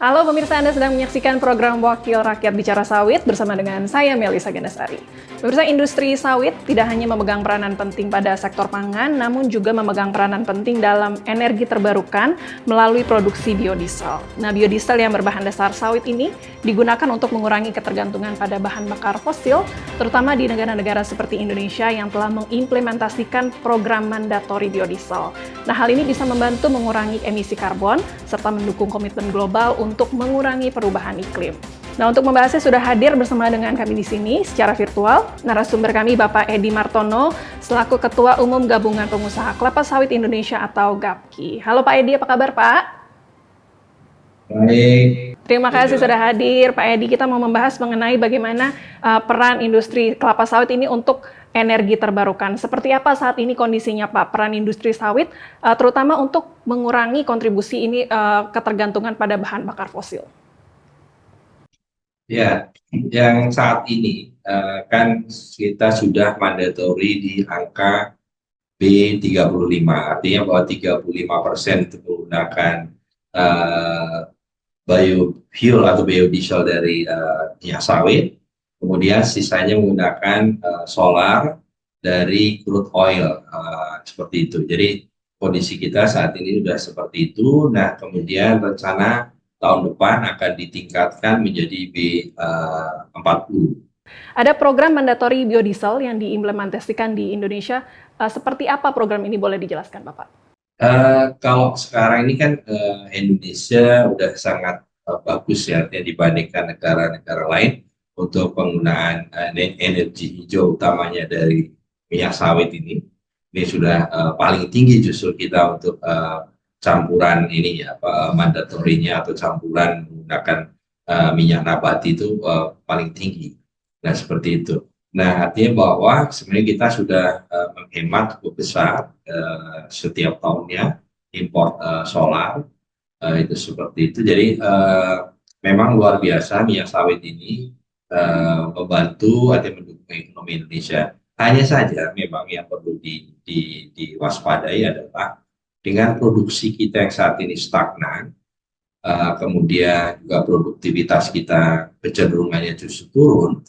Halo pemirsa, Anda sedang menyaksikan program Wakil Rakyat Bicara Sawit bersama dengan saya Melisa Ganasari. Pemirsa, industri sawit tidak hanya memegang peranan penting pada sektor pangan, namun juga memegang peranan penting dalam energi terbarukan melalui produksi biodiesel. Nah, biodiesel yang berbahan dasar sawit ini digunakan untuk mengurangi ketergantungan pada bahan bakar fosil, terutama di negara-negara seperti Indonesia yang telah mengimplementasikan program mandatori biodiesel. Nah, hal ini bisa membantu mengurangi emisi karbon, serta mendukung komitmen global untuk mengurangi perubahan iklim. Nah, untuk membahasnya sudah hadir bersama dengan kami di sini secara virtual narasumber kami Bapak Edi Martono selaku Ketua Umum Gabungan Pengusaha Kelapa Sawit Indonesia atau GAPKI. Halo Pak Edi, apa kabar Pak? Baik. Terima kasih sudah hadir Pak Edi. Kita mau membahas mengenai bagaimana peran industri kelapa sawit ini untuk energi terbarukan. Seperti apa saat ini kondisinya Pak, peran industri sawit terutama untuk mengurangi kontribusi ini ketergantungan pada bahan bakar fosil? Ya, yang saat ini kan kita sudah mandatori di angka B35, artinya bahwa 35% itu menggunakan eh, biofuel atau biodiesel dari minyak sawit, kemudian sisanya menggunakan solar dari crude oil, seperti itu. Jadi kondisi kita saat ini sudah seperti itu. Nah, kemudian rencana tahun depan akan ditingkatkan menjadi B40. Ada program mandatori biodiesel yang diimplementasikan di Indonesia. Seperti apa program ini, boleh dijelaskan Bapak? Kalau sekarang ini kan Indonesia udah sangat bagus ya, artinya dibandingkan negara-negara lain untuk penggunaan energi hijau, utamanya dari minyak sawit ini. Ini sudah paling tinggi justru kita untuk campuran ini ya, mandatorinya atau campuran menggunakan minyak nabati itu paling tinggi. Nah, seperti itu. Nah, artinya bahwa sebenarnya kita sudah menghemat cukup besar setiap tahunnya import solar, itu seperti itu. Jadi memang luar biasa minyak sawit ini membantu atau mendukung ekonomi Indonesia. Hanya saja memang yang perlu diwaspadai adalah dengan produksi kita yang saat ini stagnan, kemudian juga produktivitas kita kecenderungannya justru turun.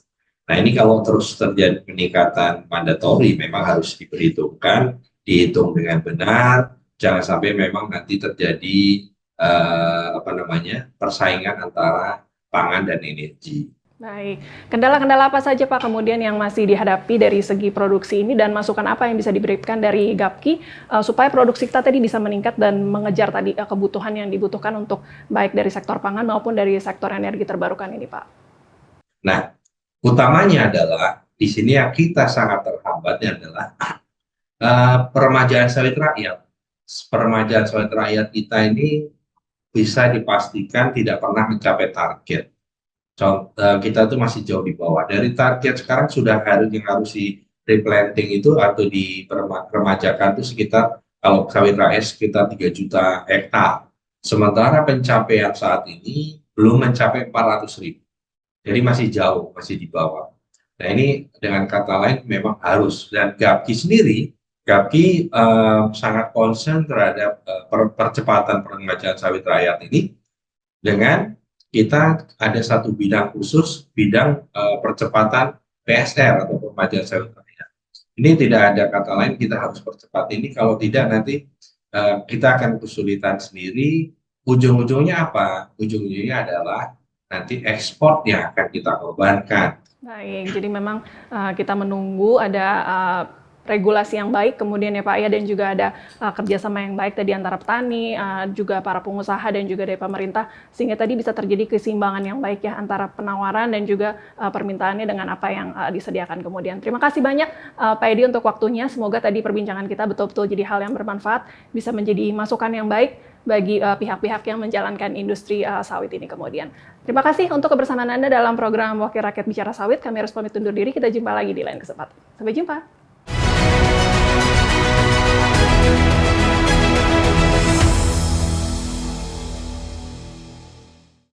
Nah, ini kalau terus terjadi peningkatan mandatori memang harus diperhitungkan, dihitung dengan benar, jangan sampai memang nanti terjadi persaingan antara pangan dan energi. Baik, kendala-kendala apa saja Pak kemudian yang masih dihadapi dari segi produksi ini, dan masukan apa yang bisa diberikan dari GAPKI supaya produksi kita tadi bisa meningkat dan mengejar tadi kebutuhan yang dibutuhkan untuk baik dari sektor pangan maupun dari sektor energi terbarukan ini Pak? Nah, utamanya adalah di sini yang kita sangat terhambatnya adalah peremajaan sawit rakyat. Peremajaan sawit rakyat kita ini bisa dipastikan tidak pernah mencapai target. Kita tuh masih jauh di bawah. Dari target sekarang sudah harus di replanting itu atau remajakan itu sekitar, kalau sawit rakyat sekitar 3 juta hektar. Sementara pencapaian saat ini belum mencapai 400.000. Jadi masih jauh, masih di bawah. Nah, ini dengan kata lain memang harus. Dan GAPKI sendiri, GAPKI sangat concern terhadap percepatan peremajaan sawit rakyat ini dengan kita ada satu bidang khusus, bidang percepatan PSR atau peremajaan sawit rakyat. Ini tidak ada kata lain, kita harus percepat ini, kalau tidak nanti kita akan kesulitan sendiri. Ujung-ujungnya apa? Ujung-ujungnya adalah nanti ekspor yang akan kita korbankan. Baik, jadi memang kita menunggu ada regulasi yang baik kemudian ya Pak ya, dan juga ada kerjasama yang baik tadi antara petani, juga para pengusaha dan juga dari pemerintah, sehingga tadi bisa terjadi keseimbangan yang baik ya antara penawaran dan juga permintaannya dengan apa yang disediakan kemudian. Terima kasih banyak Pak Edi untuk waktunya, semoga tadi perbincangan kita betul-betul jadi hal yang bermanfaat, bisa menjadi masukan yang baik bagi pihak-pihak yang menjalankan industri sawit ini kemudian. Terima kasih untuk kebersamaan Anda dalam program Wakil Rakyat Bicara Sawit. Kami harus pamit undur diri, kita jumpa lagi di lain kesempatan. Sampai jumpa.